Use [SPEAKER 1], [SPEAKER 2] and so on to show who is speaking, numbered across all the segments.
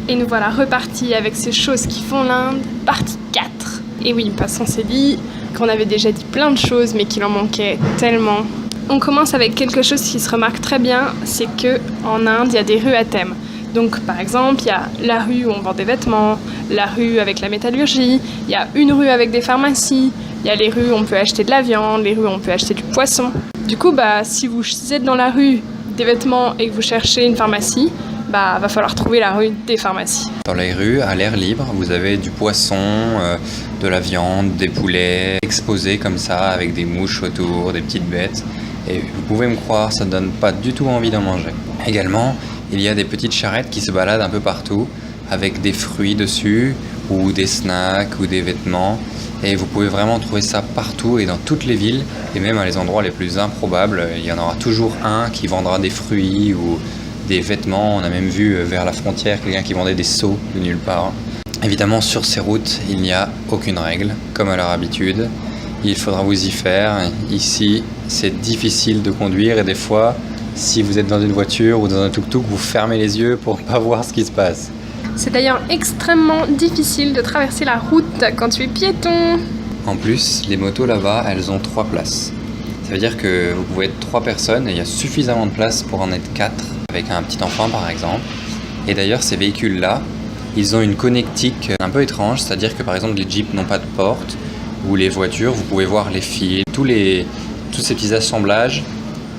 [SPEAKER 1] Et nous voilà repartis avec ces choses qui font l'Inde, partie 4. Et oui, parce qu'on s'est dit qu'on avait déjà dit plein de choses, mais qu'il en manquait tellement. On commence avec quelque chose qui se remarque très bien, c'est qu'en Inde, il y a des rues à thème. Donc par exemple, il y a la rue où on vend des vêtements, la rue avec la métallurgie, il y a une rue avec des pharmacies, il y a les rues où on peut acheter de la viande, les rues où on peut acheter du poisson. Du coup, si vous êtes dans la rue des vêtements et que vous cherchez une pharmacie, va falloir trouver la rue des pharmacies.
[SPEAKER 2] Dans les rues, à l'air libre, vous avez du poisson, de la viande, des poulets exposés comme ça, avec des mouches autour, des petites bêtes. Et vous pouvez me croire, ça ne donne pas du tout envie d'en manger. Également, il y a des petites charrettes qui se baladent un peu partout, avec des fruits dessus, ou des snacks, ou des vêtements. Et vous pouvez vraiment trouver ça partout et dans toutes les villes, et même à les endroits les plus improbables. Il y en aura toujours un qui vendra des fruits ou des vêtements. On a même vu vers la frontière quelqu'un qui vendait des seaux de nulle part. Évidemment, sur ces routes, il n'y a aucune règle, comme à leur habitude. Il faudra vous y faire. Ici, c'est difficile de conduire et des fois, si vous êtes dans une voiture ou dans un tuk-tuk, vous fermez les yeux pour ne pas voir ce qui se passe.
[SPEAKER 1] C'est d'ailleurs extrêmement difficile de traverser la route quand tu es piéton.
[SPEAKER 2] En plus, les motos là-bas, elles ont 3 places. Ça veut dire que vous pouvez être 3 personnes et il y a suffisamment de place pour en être 4, avec un petit enfant par exemple. Et d'ailleurs, ces véhicules-là, ils ont une connectique un peu étrange, c'est-à-dire que par exemple, les Jeeps n'ont pas de porte, ou les voitures, vous pouvez voir les fils, tous ces petits assemblages.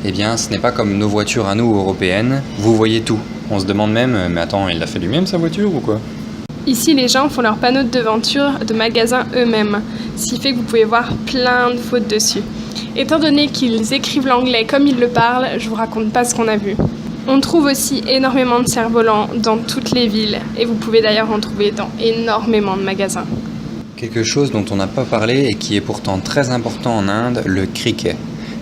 [SPEAKER 2] Eh bien, ce n'est pas comme nos voitures à nous, européennes, vous voyez tout. On se demande même, mais attends, il a fait lui-même sa voiture ou quoi ?
[SPEAKER 1] Ici, les gens font leurs panneaux de devanture de magasins eux-mêmes, ce qui fait que vous pouvez voir plein de fautes dessus. Étant donné qu'ils écrivent l'anglais comme ils le parlent, je vous raconte pas ce qu'on a vu. On trouve aussi énormément de cerfs-volants dans toutes les villes, et vous pouvez d'ailleurs en trouver dans énormément de magasins.
[SPEAKER 2] Quelque chose dont on n'a pas parlé et qui est pourtant très important en Inde, le cricket.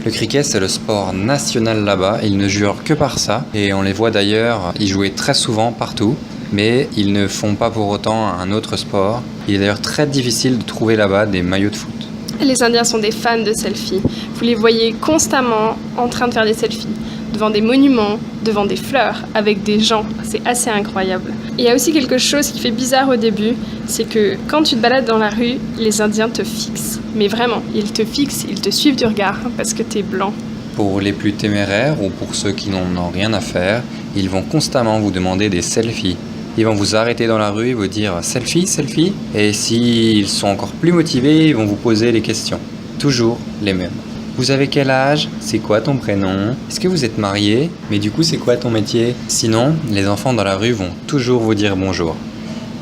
[SPEAKER 2] Le cricket, c'est le sport national là-bas, ils ne jurent que par ça, et on les voit d'ailleurs y jouer très souvent partout, mais ils ne font pas pour autant un autre sport. Il est d'ailleurs très difficile de trouver là-bas des maillots de foot.
[SPEAKER 1] Les Indiens sont des fans de selfies. Vous les voyez constamment en train de faire des selfies, devant des monuments, devant des fleurs, avec des gens. C'est assez incroyable. Et il y a aussi quelque chose qui fait bizarre au début, c'est que quand tu te balades dans la rue, les Indiens te fixent. Mais vraiment, ils te fixent, ils te suivent du regard parce que t'es blanc.
[SPEAKER 2] Pour les plus téméraires ou pour ceux qui n'en ont rien à faire, ils vont constamment vous demander des selfies. Ils vont vous arrêter dans la rue et vous dire « selfie, selfie ». Et s'ils sont encore plus motivés, ils vont vous poser des questions. Toujours les mêmes. Vous avez quel âge ? C'est quoi ton prénom ? Est-ce que vous êtes marié ? Mais du coup, c'est quoi ton métier ? Sinon, les enfants dans la rue vont toujours vous dire bonjour.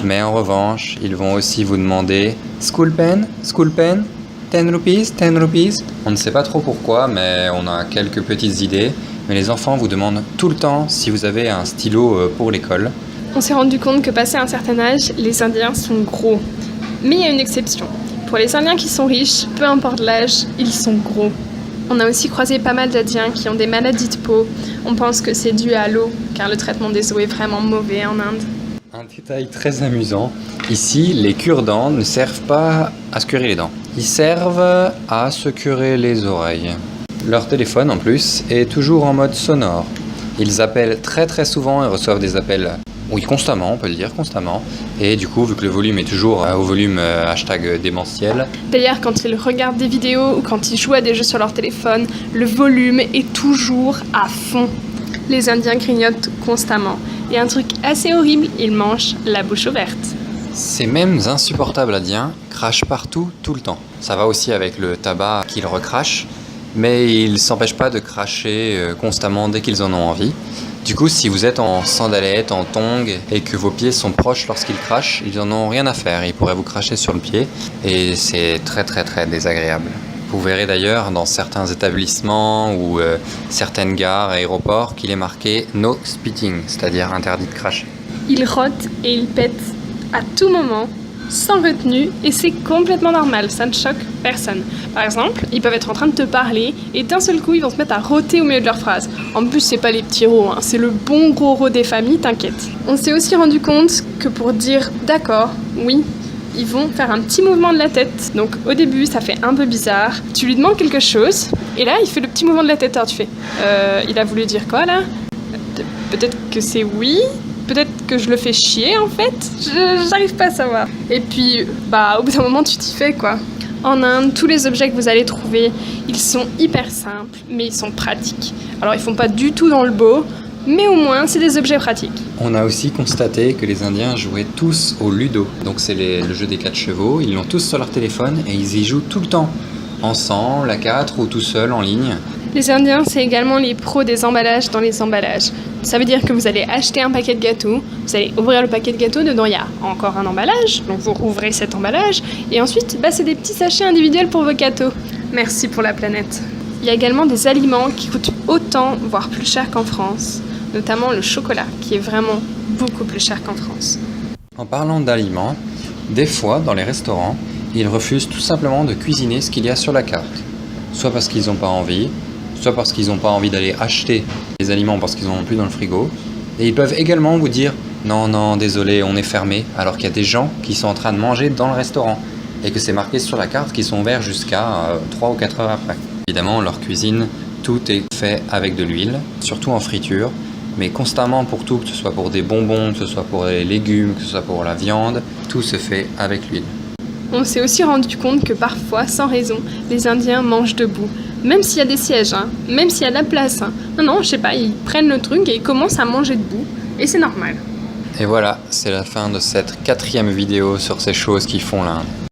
[SPEAKER 2] Mais en revanche, ils vont aussi vous demander « school pen ? School pen ? 10 rupees ? 10 rupees ?» On ne sait pas trop pourquoi, mais on a quelques petites idées. Mais les enfants vous demandent tout le temps si vous avez un stylo pour l'école.
[SPEAKER 1] On s'est rendu compte que passé un certain âge, les Indiens sont gros. Mais il y a une exception. Pour les Indiens qui sont riches, peu importe l'âge, ils sont gros. On a aussi croisé pas mal d'Indiens qui ont des maladies de peau. On pense que c'est dû à l'eau, car le traitement des eaux est vraiment mauvais en Inde.
[SPEAKER 2] Un détail très amusant, ici les cure-dents ne servent pas à se curer les dents. Ils servent à se curer les oreilles. Leur téléphone en plus est toujours en mode sonore. Ils appellent très très souvent et reçoivent des appels, oui constamment, on peut le dire constamment. Et du coup, vu que le volume est toujours au volume hashtag démentiel.
[SPEAKER 1] D'ailleurs, quand ils regardent des vidéos ou quand ils jouent à des jeux sur leur téléphone, le volume est toujours à fond. Les Indiens grignotent constamment. Et un truc assez horrible, ils mangent la bouche ouverte.
[SPEAKER 2] Ces mêmes insupportables Indiens crachent partout, tout le temps. Ça va aussi avec le tabac qu'ils recrachent, mais ils ne s'empêchent pas de cracher constamment dès qu'ils en ont envie. Du coup, si vous êtes en sandalettes, en tongs, et que vos pieds sont proches lorsqu'ils crachent, ils n'en ont rien à faire. Ils pourraient vous cracher sur le pied, et c'est très très très désagréable. Vous verrez d'ailleurs dans certains établissements ou certaines gares, aéroports, qu'il est marqué « no spitting », c'est-à-dire interdit de cracher.
[SPEAKER 1] Ils rotent et ils pètent à tout moment, sans retenue, et c'est complètement normal, ça ne choque personne. Par exemple, ils peuvent être en train de te parler, et d'un seul coup, ils vont se mettre à roter au milieu de leur phrase. En plus, c'est pas les petits rots, hein, c'est le bon gros rot des familles, t'inquiète. On s'est aussi rendu compte que pour dire « d'accord »,« oui », ils vont faire un petit mouvement de la tête. Donc au début, ça fait un peu bizarre. Tu lui demandes quelque chose, et là, il fait le petit mouvement de la tête. Alors tu fais, il a voulu dire quoi là ? Peut-être que c'est oui, peut-être que je le fais chier en fait. J'arrive pas à savoir. Et puis, au bout d'un moment, tu t'y fais quoi. En Inde, tous les objets que vous allez trouver, ils sont hyper simples, mais ils sont pratiques. Alors, ils font pas du tout dans le beau, mais au moins, c'est des objets pratiques.
[SPEAKER 2] On a aussi constaté que les Indiens jouaient tous au ludo. Donc c'est le jeu des 4 chevaux. Ils l'ont tous sur leur téléphone et ils y jouent tout le temps. Ensemble, à 4 ou tout seul en ligne.
[SPEAKER 1] Les Indiens, c'est également les pros des emballages dans les emballages. Ça veut dire que vous allez acheter un paquet de gâteaux, vous allez ouvrir le paquet de gâteaux, dedans il y a encore un emballage, donc vous rouvrez cet emballage, et ensuite, c'est des petits sachets individuels pour vos gâteaux. Merci pour la planète. Il y a également des aliments qui coûtent autant, voire plus cher qu'en France, notamment le chocolat, qui est vraiment beaucoup plus cher qu'en France.
[SPEAKER 2] En parlant d'aliments, des fois, dans les restaurants, ils refusent tout simplement de cuisiner ce qu'il y a sur la carte. Soit parce qu'ils n'ont pas envie, soit parce qu'ils n'ont pas envie d'aller acheter les aliments parce qu'ils n'en ont plus dans le frigo. Et ils peuvent également vous dire « Non, désolé, on est fermé », alors qu'il y a des gens qui sont en train de manger dans le restaurant et que c'est marqué sur la carte qu'ils sont ouverts jusqu'à 3 ou 4 heures après. Évidemment, leur cuisine, tout est fait avec de l'huile, surtout en friture, mais constamment pour tout, que ce soit pour des bonbons, que ce soit pour les légumes, que ce soit pour la viande, tout se fait avec l'huile.
[SPEAKER 1] On s'est aussi rendu compte que parfois, sans raison, les Indiens mangent debout. Même s'il y a des sièges, même s'il y a de la place. Non, je sais pas, ils prennent le truc et ils commencent à manger debout. Et c'est normal.
[SPEAKER 2] Et voilà, c'est la fin de cette 4e vidéo sur ces choses qui font l'Inde.